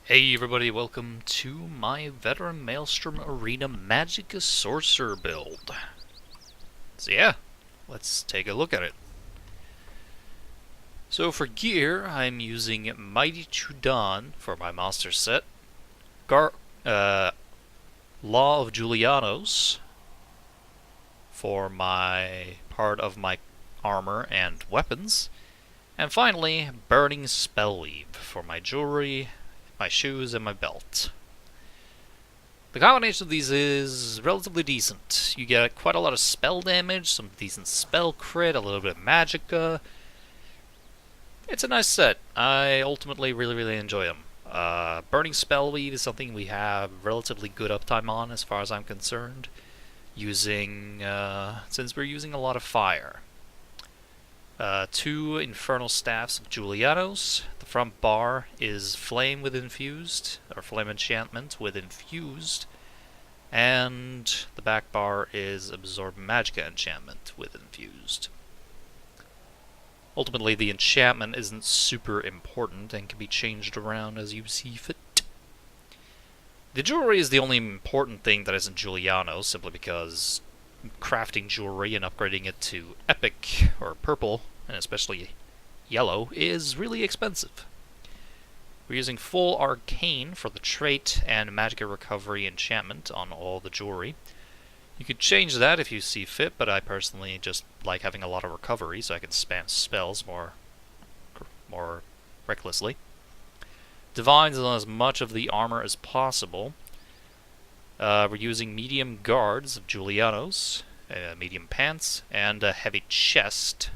Hey everybody, welcome to my veteran maelstrom arena Magicka sorcerer build. So yeah, let's take a look at it. So for gear, I'm using mighty chudan for my monster set, law of julianos for my part of my armor and weapons, and finally burning spellweave for my jewelry, my shoes, and my belt. The combination of these is relatively decent. You get quite a lot of spell damage, some decent spell crit, a little bit of magicka. It's a nice set. I ultimately really enjoy them. Burning spellweave is something we have relatively good uptime on as far as I'm concerned, since we're using a lot of fire. 2 infernal staffs of julianos. The front bar is flame with infused, or flame enchantment with infused, and the back bar is absorb magicka enchantment with infused. Ultimately, the enchantment isn't super important and can be changed around as you see fit. The jewelry is the only important thing that isn't julianos, simply because crafting jewelry and upgrading it to epic or purple, and especially yellow, is really expensive. We're using full arcane for the trait and magicka recovery enchantment on all the jewelry. You could change that if you see fit, but I personally just like having a lot of recovery so I can spam spells more recklessly. Divines on as much of the armor as possible. We're using medium guards of julianos, medium pants, and a heavy chest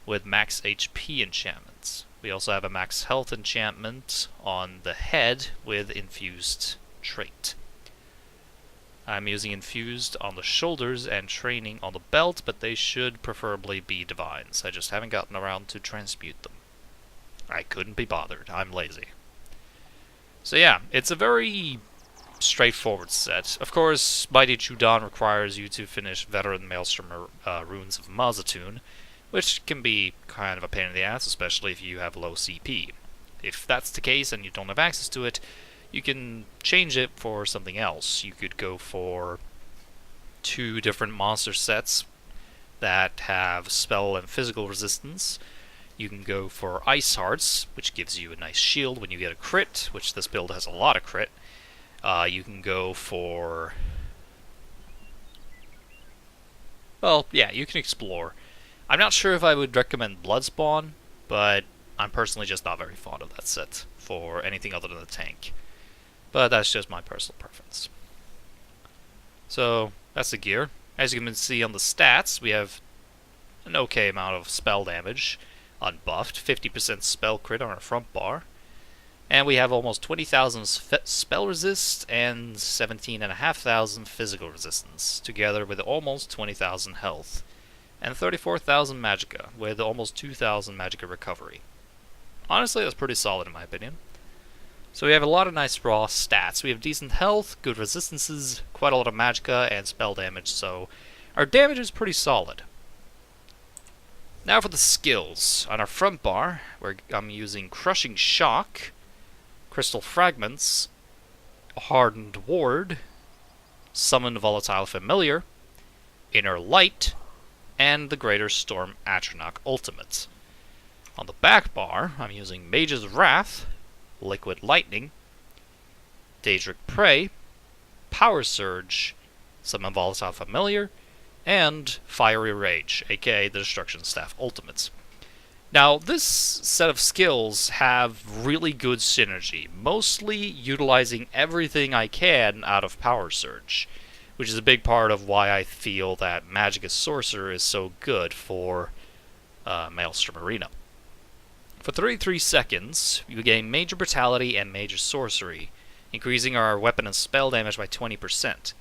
with max HP enchantments. We also have a max health enchantment on the head with infused trait. I'm using infused on the shoulders and training on the belt, but they should preferably be divines. I just haven't gotten around to transmute them. I couldn't be bothered. I'm lazy. So yeah, it's a very straightforward set. Of course, Mighty Chudan requires you to finish veteran maelstrom runes of Mazatun, which can be kind of a pain in the ass, especially if you have low CP. If that's the case and you don't have access to it, you can change it for something else. You could go for 2 different monster sets that have spell and physical resistance. You can go for Ice Hearts, which gives you a nice shield when you get a crit, which this build has a lot of crit. You can go for... well, yeah, you can explore. I'm not sure if I would recommend Bloodspawn, but I'm personally just not very fond of that set for anything other than the tank. But that's just my personal preference. So, that's the gear. As you can see on the stats, we have an okay amount of spell damage unbuffed, 50% spell crit on our front bar, and we have almost 20,000 spell resist and 17,500 physical resistance, together with almost 20,000 health, and 34,000 magicka, with almost 2,000 magicka recovery. Honestly, that's pretty solid in my opinion. So we have a lot of nice raw stats. We have decent health, good resistances, quite a lot of magicka, and spell damage, so our damage is pretty solid. Now for the skills. On our front bar, where I'm using Crushing Shock, Crystal Fragments, a Hardened Ward, Summon Volatile Familiar, Inner Light, and the Greater Storm Atronach Ultimate. On the back bar, I'm using Mage's Wrath, Liquid Lightning, Daedric Prey, Power Surge, Summon Volatile Familiar, and Fiery Rage, aka the Destruction Staff Ultimates. Now, this set of skills have really good synergy, mostly utilizing everything I can out of Power Surge, which is a big part of why I feel that Magicka Sorcerer is so good for Maelstrom Arena. For 33 seconds, you gain Major Brutality and Major Sorcery, increasing our weapon and spell damage by 20%.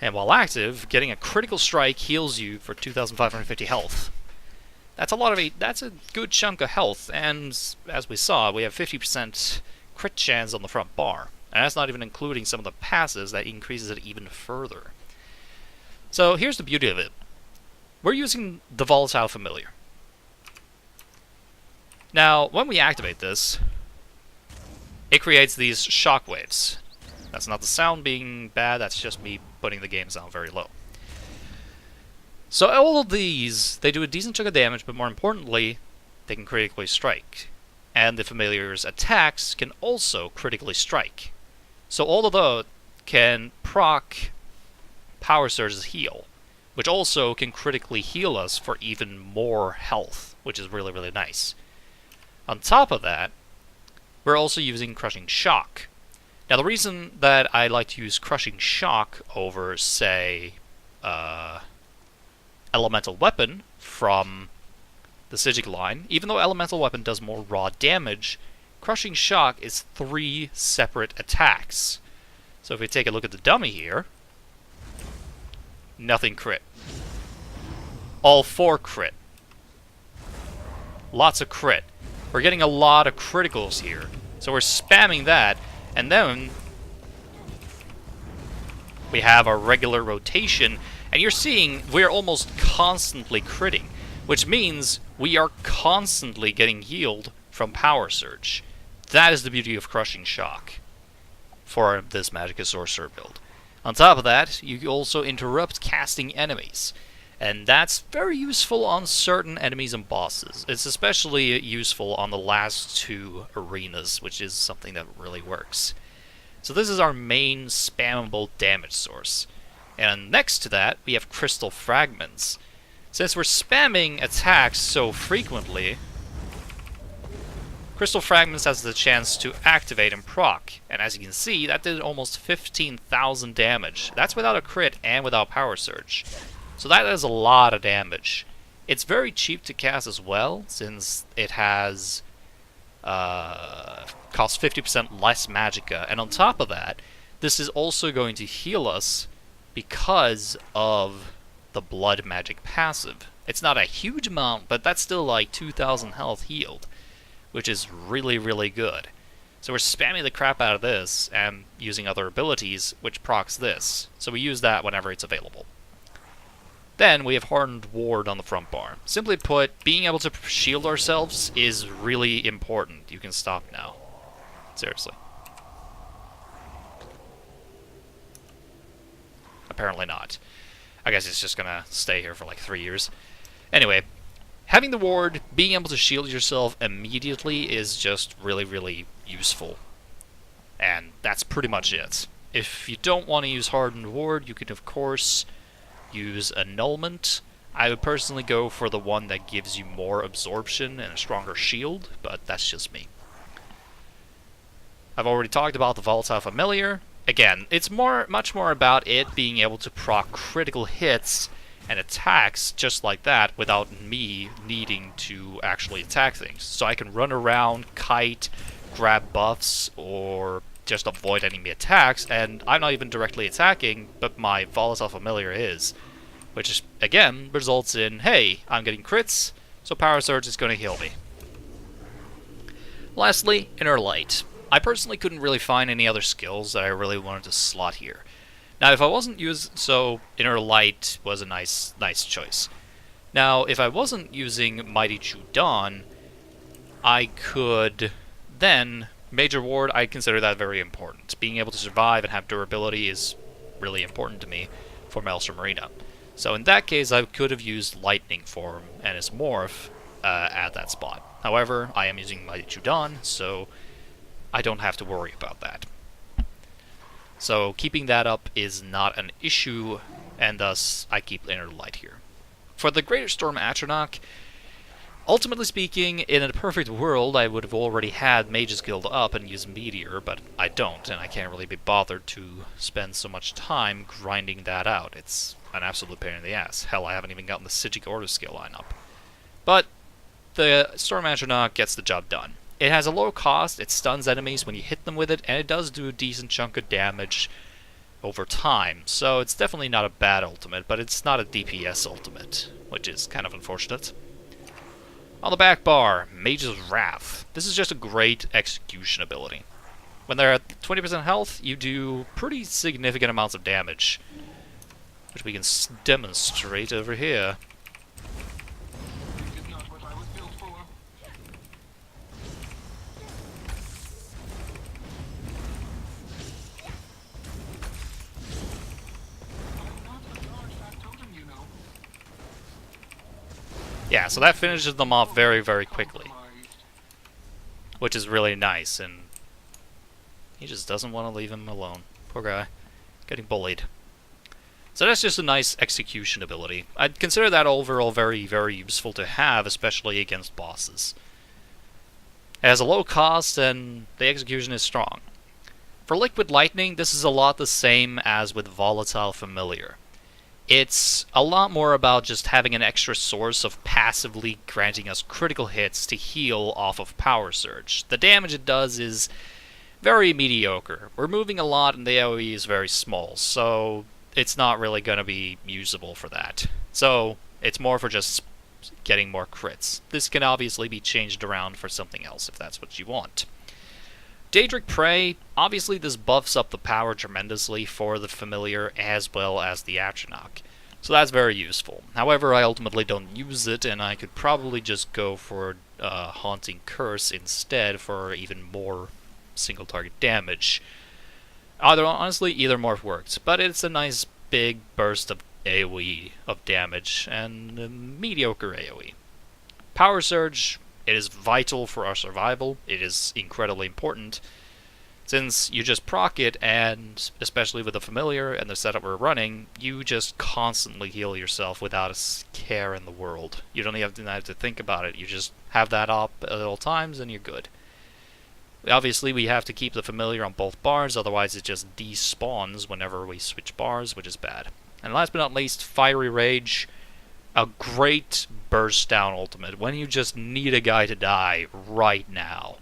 And while active, getting a critical strike heals you for 2,550 health. That's a good chunk of health, and as we saw, we have 50% crit chance on the front bar. And that's not even including some of the passes that increases it even further. So here's the beauty of it. We're using the Volatile Familiar. Now, when we activate this, it creates these shockwaves. That's not the sound being bad, that's just me putting the game sound very low. So all of these, they do a decent chunk of damage, but more importantly, they can critically strike. And the familiar's attacks can also critically strike. So all of those can proc Power Surge's heal, which also can critically heal us for even more health, which is really, really nice. On top of that, we're also using Crushing Shock. Now the reason that I like to use Crushing Shock over, say, Elemental Weapon from the Sigil line, even though Elemental Weapon does more raw damage, Crushing Shock is 3 separate attacks. So if we take a look at the dummy here, nothing crit. All 4 crit. Lots of crit. We're getting a lot of criticals here. So we're spamming that, and then we have our regular rotation, and you're seeing we're almost constantly critting, which means we are constantly getting healed from Power Surge. That is the beauty of Crushing Shock for this Magicka Sorcerer build. On top of that, you also interrupt casting enemies, and that's very useful on certain enemies and bosses. It's especially useful on the last 2 arenas, which is something that really works. So this is our main spammable damage source. And next to that, we have Crystal Fragments. Since we're spamming attacks so frequently, Crystal Fragments has the chance to activate and proc, and as you can see, that did almost 15,000 damage. That's without a crit and without Power Surge. So that is a lot of damage. It's very cheap to cast as well, since it has costs 50% less Magicka, and on top of that, this is also going to heal us because of the Blood Magic passive. It's not a huge amount, but that's still like 2,000 health healed, which is really, really good. So we're spamming the crap out of this and using other abilities, which procs this. So we use that whenever it's available. Then we have Hardened Ward on the front bar. Simply put, being able to shield ourselves is really important. You can stop now. Seriously. Apparently not. I guess it's just gonna stay here for like 3 years. Anyway, having the ward, being able to shield yourself immediately is just really, really useful. And that's pretty much it. If you don't want to use Hardened Ward, you can of course use Annulment. I would personally go for the one that gives you more absorption and a stronger shield, but that's just me. I've already talked about the Volatile Familiar. Again, it's much more about it being able to proc critical hits and attacks just like that without me needing to actually attack things. So I can run around, kite, grab buffs, or just avoid enemy attacks, and I'm not even directly attacking, but my Volatile Familiar is. Which, again, results in, hey, I'm getting crits, so Power Surge is going to heal me. Lastly, Inner Light. I personally couldn't really find any other skills that I really wanted to slot here. Now, if I wasn't so Inner Light was a nice choice. Now, if I wasn't using Mighty Chudan, I could then Major Ward. I consider that very important. Being able to survive and have durability is really important to me for Maelstrom Arena. So in that case, I could have used Lightning Form and its morph at that spot. However, I am using Mighty Chudan, so I don't have to worry about that. So keeping that up is not an issue, and thus I keep Inner Light here. For the Greater Storm Atronach, ultimately speaking, in a perfect world, I would have already had Mage's Guild up and used Meteor, but I don't, and I can't really be bothered to spend so much time grinding that out. It's an absolute pain in the ass. Hell, I haven't even gotten the Sigil Order skill line up. But the Storm Atronach gets the job done. It has a low cost, it stuns enemies when you hit them with it, and it does do a decent chunk of damage over time, so it's definitely not a bad ultimate, but it's not a DPS ultimate, which is kind of unfortunate. On the back bar, Mage's Wrath. This is just a great execution ability. When they're at 20% health, you do pretty significant amounts of damage, which we can demonstrate over here. Yeah, so that finishes them off very, very quickly. Which is really nice, and he just doesn't want to leave him alone. Poor guy. Getting bullied. So that's just a nice execution ability. I'd consider that overall very, very useful to have, especially against bosses. It has a low cost, and the execution is strong. For Liquid Lightning, this is a lot the same as with Volatile Familiar. It's a lot more about just having an extra source of passively granting us critical hits to heal off of Power Surge. The damage it does is very mediocre. We're moving a lot and the AoE is very small, so it's not really going to be usable for that. So it's more for just getting more crits. This can obviously be changed around for something else if that's what you want. Daedric Prey, obviously this buffs up the power tremendously for the Familiar as well as the Atronach. So that's very useful. However, I ultimately don't use it, and I could probably just go for Haunting Curse instead for even more single target damage. Honestly, either morph works, but it's a nice big burst of AoE of damage, and a mediocre AoE. Power Surge, it is vital for our survival. It is incredibly important, since you just proc it, and especially with the Familiar and the setup we're running, you just constantly heal yourself without a care in the world. You don't even have to think about it. You just have that up at all times, and you're good. Obviously, we have to keep the Familiar on both bars, otherwise it just despawns whenever we switch bars, which is bad. And last but not least, Fiery Rage. A great burst down ultimate when you just need a guy to die right now.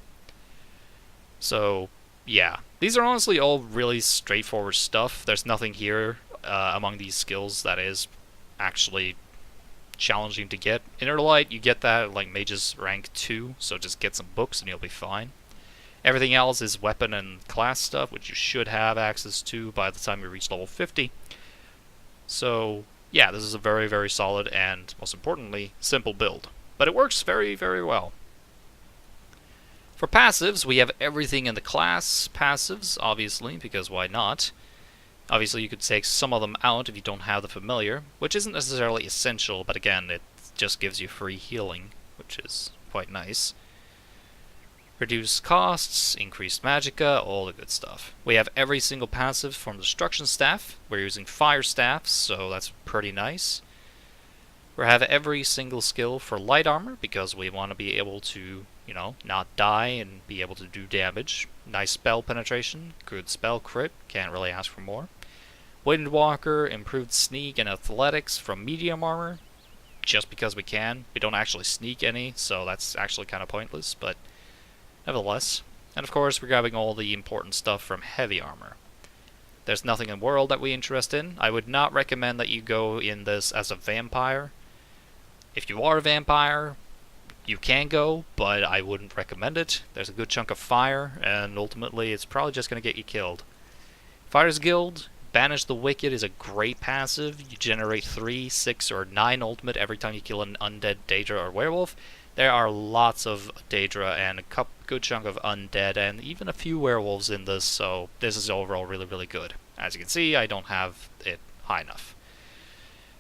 So, yeah. These are honestly all really straightforward stuff. There's nothing here among these skills that is actually challenging to get. Inner Light, you get that at like Mage's rank 2, so just get some books and you'll be fine. Everything else is weapon and class stuff, which you should have access to by the time you reach level 50. So, yeah, this is a very, very solid and, most importantly, simple build. But it works very, very well. For passives, we have everything in the class passives, obviously, because why not? Obviously, you could take some of them out if you don't have the Familiar, which isn't necessarily essential, but again, it just gives you free healing, which is quite nice. Reduced costs, increased Magicka, all the good stuff. We have every single passive from Destruction Staff. We're using Fire Staffs, so that's pretty nice. We have every single skill for Light Armor, because we want to be able to, you know, not die and be able to do damage. Nice spell penetration, good spell crit, can't really ask for more. Windwalker, improved sneak and athletics from Medium Armor, just because we can. We don't actually sneak any, so that's actually kind of pointless, but nevertheless. And of course, we're grabbing all the important stuff from Heavy Armor. There's nothing in World that we interest in. I would not recommend that you go in this as a vampire. If you are a vampire, you can go, but I wouldn't recommend it. There's a good chunk of fire, and ultimately it's probably just going to get you killed. Fire's Guild, Banish the Wicked is a great passive. You generate 3, 6, or 9 ultimate every time you kill an undead Daedra or werewolf. There are lots of Daedra and a good chunk of undead and even a few werewolves in this, so this is overall really, really good. As you can see, I don't have it high enough.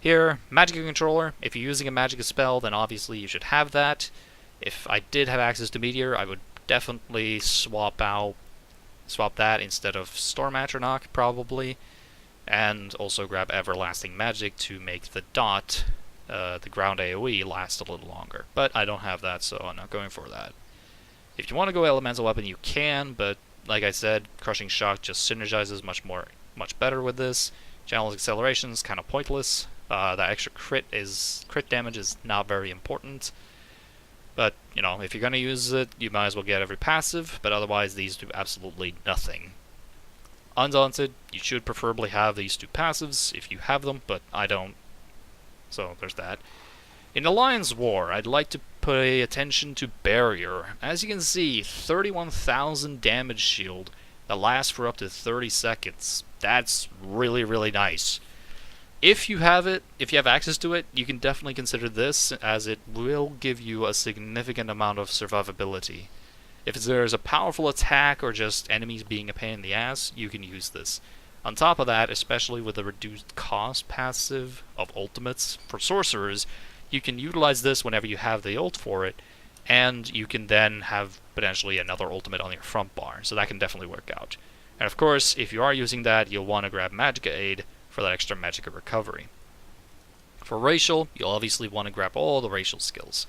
Here, Magicka Controller. If you're using a Magicka spell, then obviously you should have that. If I did have access to Meteor, I would definitely swap that instead of Storm Atronach, probably. And also grab Everlasting Magic to make the dot, the ground AoE, last a little longer. But I don't have that, so I'm not going for that. If you want to go Elemental Weapon, you can, but like I said, Crushing Shock just synergizes much better with this. Channel Acceleration is kind of pointless. That extra crit damage is not very important. But, you know, if you're going to use it, you might as well get every passive, but otherwise these do absolutely nothing. Undaunted, you should preferably have these two passives if you have them, but I don't. So there's that. In Alliance War, I'd like to pay attention to Barrier. As you can see, 31,000 damage shield that lasts for up to 30 seconds. That's really, really nice. If you have it, if you have access to it, you can definitely consider this, as it will give you a significant amount of survivability. If there's a powerful attack or just enemies being a pain in the ass, you can use this. On top of that, especially with the reduced cost passive of ultimates for sorcerers, you can utilize this whenever you have the ult for it, and you can then have potentially another ultimate on your front bar, so that can definitely work out. And of course, if you are using that, you'll want to grab Magicka Aid for that extra Magicka recovery. For racial, you'll obviously want to grab all the racial skills.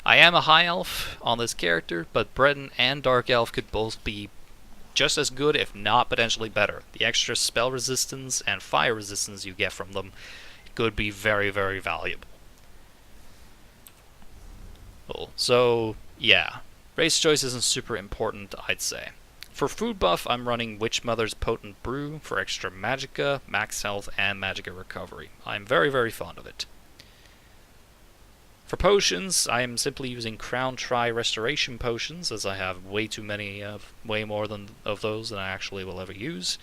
I am a high elf on this character, but Breton and dark elf could both be just as good, if not potentially better. The extra spell resistance and fire resistance you get from them could be very, very valuable. Cool. So, yeah. Race choice isn't super important, I'd say. For food buff, I'm running Witch Mother's Potent Brew for extra Magicka, max health, and Magicka recovery. I'm very, very fond of it. For potions, I am simply using Crown Try Restoration potions, as I have way too many way more of those than I actually will ever use.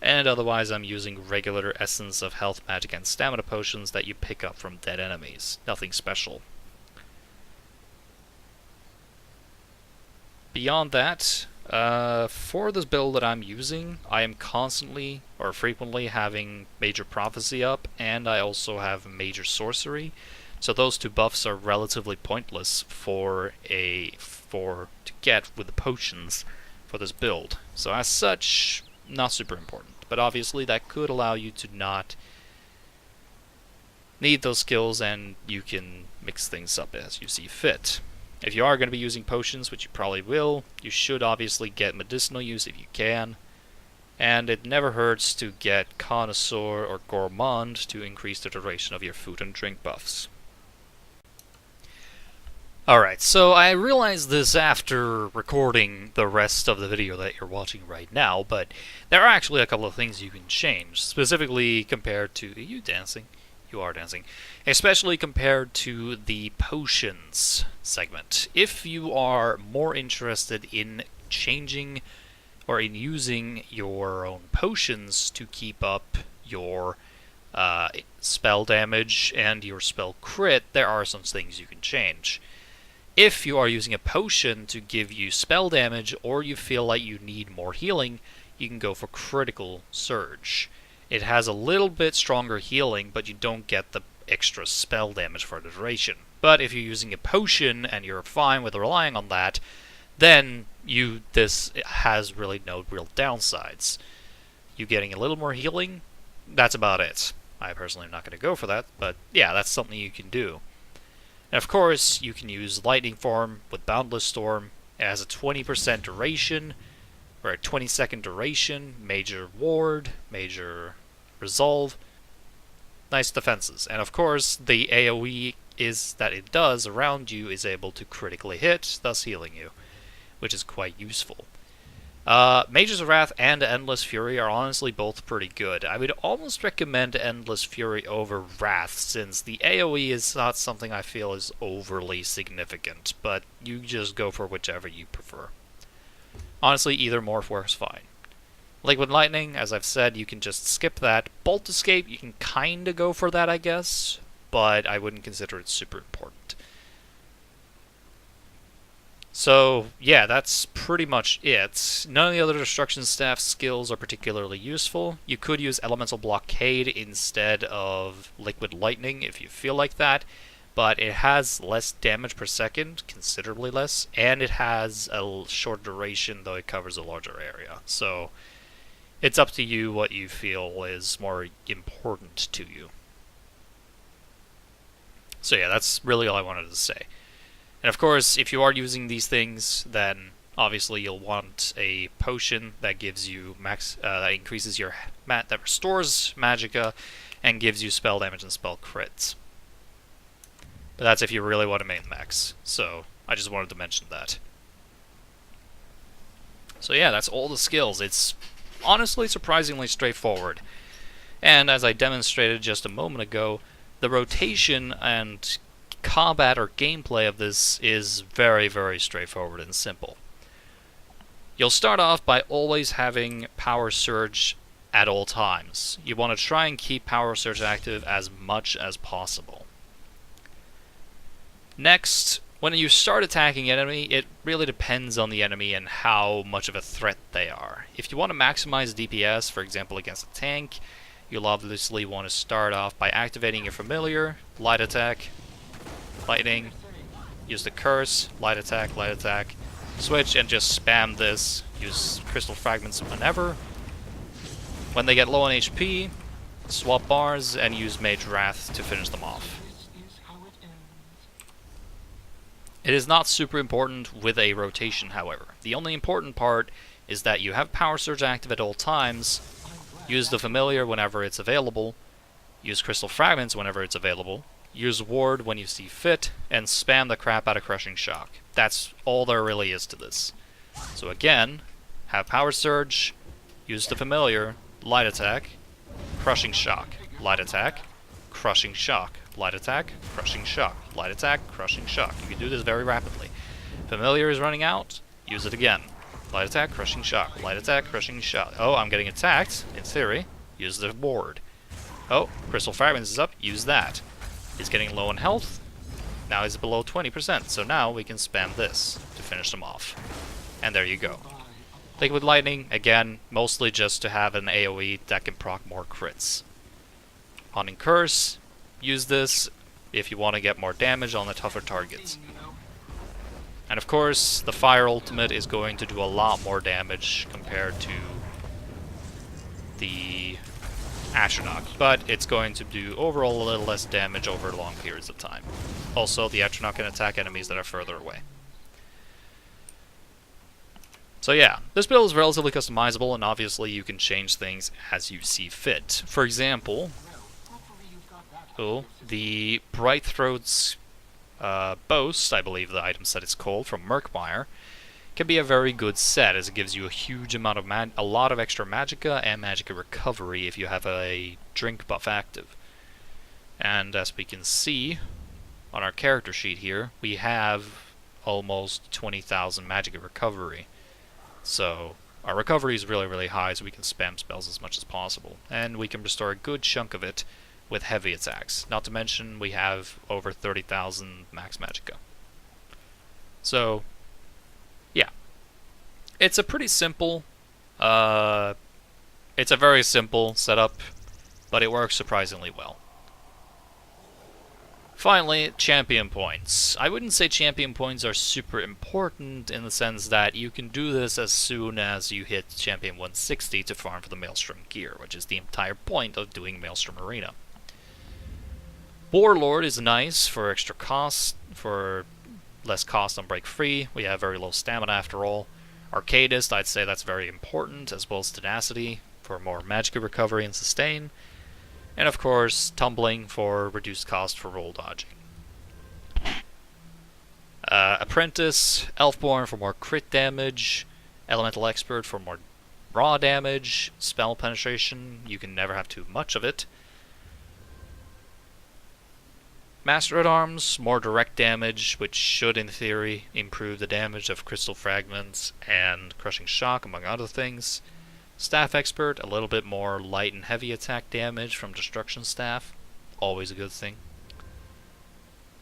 And otherwise, I'm using regular Essence of Health, Magic, and Stamina potions that you pick up from dead enemies. Nothing special. Beyond that, for this build that I'm using, I am constantly or frequently having Major Prophecy up, and I also have Major Sorcery. So those two buffs are relatively pointless to get with the potions for this build. So as such, not super important. But obviously that could allow you to not need those skills, and you can mix things up as you see fit. If you are going to be using potions, which you probably will, you should obviously get medicinal use if you can. And it never hurts to get Connoisseur or Gourmand to increase the duration of your food and drink buffs. Alright, so I realized this after recording the rest of the video that you're watching right now, but there are actually a couple of things you can change, specifically compared to... Are you dancing? You are dancing. Especially compared to the potions segment. If you are more interested in changing or in using your own potions to keep up your spell damage and your spell crit, there are some things you can change. If you are using a potion to give you spell damage, or you feel like you need more healing, you can go for Critical Surge. It has a little bit stronger healing, but you don't get the extra spell damage for the duration. But if you're using a potion and you're fine with relying on that, then this has really no real downsides. You getting a little more healing, that's about it. I personally am not going to go for that, but yeah, that's something you can do. And of course, you can use Lightning Form with Boundless Storm. It has a 20% duration, or a 20-second duration, Major Ward, Major Resolve. Nice defenses. And of course, the AoE that it does around you is able to critically hit, thus healing you, which is quite useful. Mages of Wrath and Endless Fury are honestly both pretty good. I would almost recommend Endless Fury over Wrath, since the AoE is not something I feel is overly significant, but you just go for whichever you prefer. Honestly, either morph works fine. Liquid Lightning, as I've said, you can just skip that. Bolt Escape, you can kinda go for that, I guess, but I wouldn't consider it super important. So, yeah, that's pretty much it. None of the other Destruction Staff skills are particularly useful. You could use Elemental Blockade instead of Liquid Lightning if you feel like that, but it has less damage per second, considerably less, and it has a short duration, though it covers a larger area. So, it's up to you what you feel is more important to you. So yeah, that's really all I wanted to say. And of course, if you are using these things, then obviously you'll want a potion that gives you that increases your that restores Magicka and gives you spell damage and spell crits. But that's if you really want to main max. So I just wanted to mention that. So yeah, that's all the skills. It's honestly surprisingly straightforward. And as I demonstrated just a moment ago, the rotation and combat or gameplay of this is very, very straightforward and simple. You'll start off by always having Power Surge at all times. You want to try and keep Power Surge active as much as possible. Next, when you start attacking an enemy, it really depends on the enemy and how much of a threat they are. If you want to maximize DPS, for example against a tank, you'll obviously want to start off by activating your familiar, light attack, lightning, use the curse, light attack, switch, and just spam this. Use crystal fragments whenever. When they get low on HP, swap bars and use Mage Wrath to finish them off. It is not super important with a rotation, however. The only important part is that you have Power Surge active at all times, use the Familiar whenever it's available, use Crystal Fragments whenever it's available, use Ward when you see fit, and spam the crap out of Crushing Shock. That's all there really is to this. So again, have Power Surge, use the Familiar, Light Attack, Crushing Shock, Light Attack, Crushing Shock, Light Attack, Crushing Shock, Light Attack, Crushing Shock. You can do this very rapidly. Familiar is running out, use it again. Light Attack, Crushing Shock, Light Attack, Crushing Shock. Oh, I'm getting attacked, in theory. Use the Ward. Oh, Crystal Fragments is up, use that. He's getting low on health, now he's below 20%, so now we can spam this to finish him off. And there you go. Liquid Lightning, again, mostly just to have an AoE that can proc more crits. Haunting Curse, use this if you want to get more damage on the tougher targets. And of course, the Fire Ultimate is going to do a lot more damage compared to the Atronach, but it's going to do overall a little less damage over long periods of time. Also, the Atronach can attack enemies that are further away. So yeah, this build is relatively customizable, and obviously you can change things as you see fit. For example, the Bright Throat's Boast, I believe the item set is called, from Murkmire, can be a very good set, as it gives you a huge amount of a lot of extra Magicka and Magicka recovery if you have a drink buff active. And as we can see on our character sheet here, we have almost 20,000 Magicka recovery. So our recovery is really, really high, so we can spam spells as much as possible. And we can restore a good chunk of it with heavy attacks. Not to mention, we have over 30,000 max Magicka. So, yeah. It's a pretty simple, it's a very simple setup, but it works surprisingly well. Finally, champion points. I wouldn't say champion points are super important in the sense that you can do this as soon as you hit champion 160 to farm for the Maelstrom gear, which is the entire point of doing Maelstrom Arena. Warlord is nice for extra cost, for less cost on break free. We have very low stamina after all. Arcadist, I'd say that's very important, as well as tenacity for more Magicka recovery and sustain. And of course, Tumbling for reduced cost for roll dodging. Apprentice, Elfborn for more crit damage, Elemental Expert for more raw damage, spell penetration, you can never have too much of it. Master at Arms, more direct damage, which should in theory improve the damage of Crystal Fragments and Crushing Shock, among other things. Staff Expert, a little bit more light and heavy attack damage from Destruction Staff, always a good thing.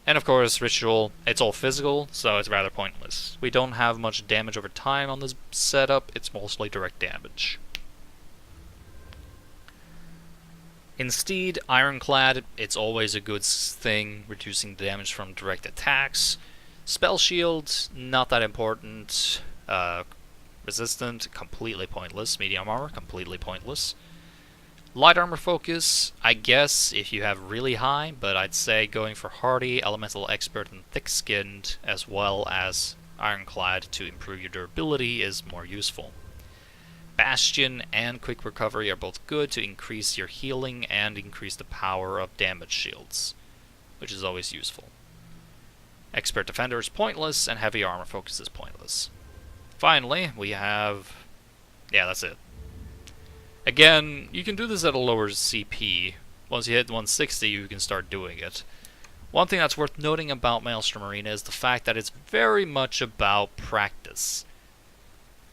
And of course, Ritual, it's all physical, so it's rather pointless. We don't have much damage over time on this setup, it's mostly direct damage. In Steed, Ironclad, it's always a good thing, reducing the damage from direct attacks. Spell Shield, not that important. Resistant, completely pointless. Medium Armor, completely pointless. Light Armor Focus, I guess if you have really high, but I'd say going for Hardy, Elemental Expert, and Thick-Skinned, as well as Ironclad to improve your durability is more useful. Bastion and Quick Recovery are both good to increase your healing and increase the power of damage shields, which is always useful. Expert Defender is pointless, and Heavy Armor Focus is pointless. Finally, we have... yeah, that's it. Again, you can do this at a lower CP. Once you hit 160, you can start doing it. One thing that's worth noting about Maelstrom Arena is the fact that it's very much about practice.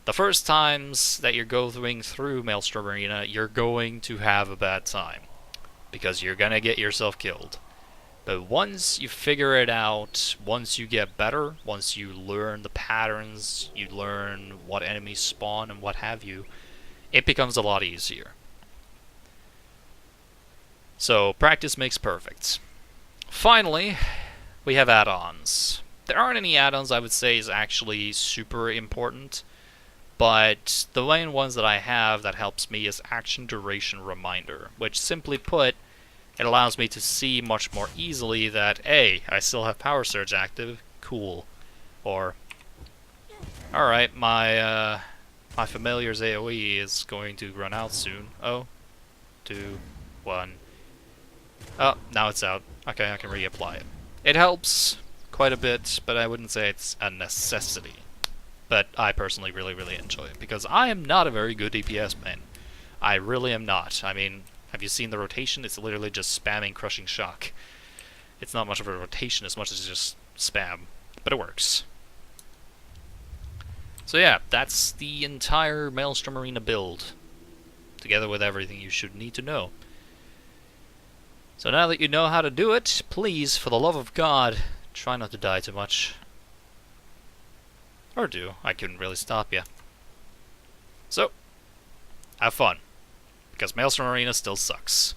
The first times that you're going through Maelstrom Arena, you're going to have a bad time, because you're gonna get yourself killed. But once you figure it out, once you get better, once you learn the patterns, you learn what enemies spawn and what have you, it becomes a lot easier. So, practice makes perfect. Finally, we have add-ons. There aren't any add-ons I would say is actually super important, but the main ones that I have that helps me is action duration reminder, which simply put, it allows me to see much more easily that, hey, I still have power surge active, cool. Or, alright, my familiar's AoE is going to run out soon. Oh, 2, 1. Oh, now it's out. Okay, I can reapply it. It helps quite a bit, but I wouldn't say it's a necessity. But I personally really enjoy it, because I am not a very good DPS main. I really am not. I mean, have you seen the rotation? It's literally just spamming Crushing Shock. It's not much of a rotation as much as just spam, but it works. So yeah, that's the entire Maelstrom Arena build, together with everything you should need to know. So now that you know how to do it, please, for the love of God, try not to die too much. Or do. I couldn't really stop you. So, have fun. Because Maelstrom Arena still sucks.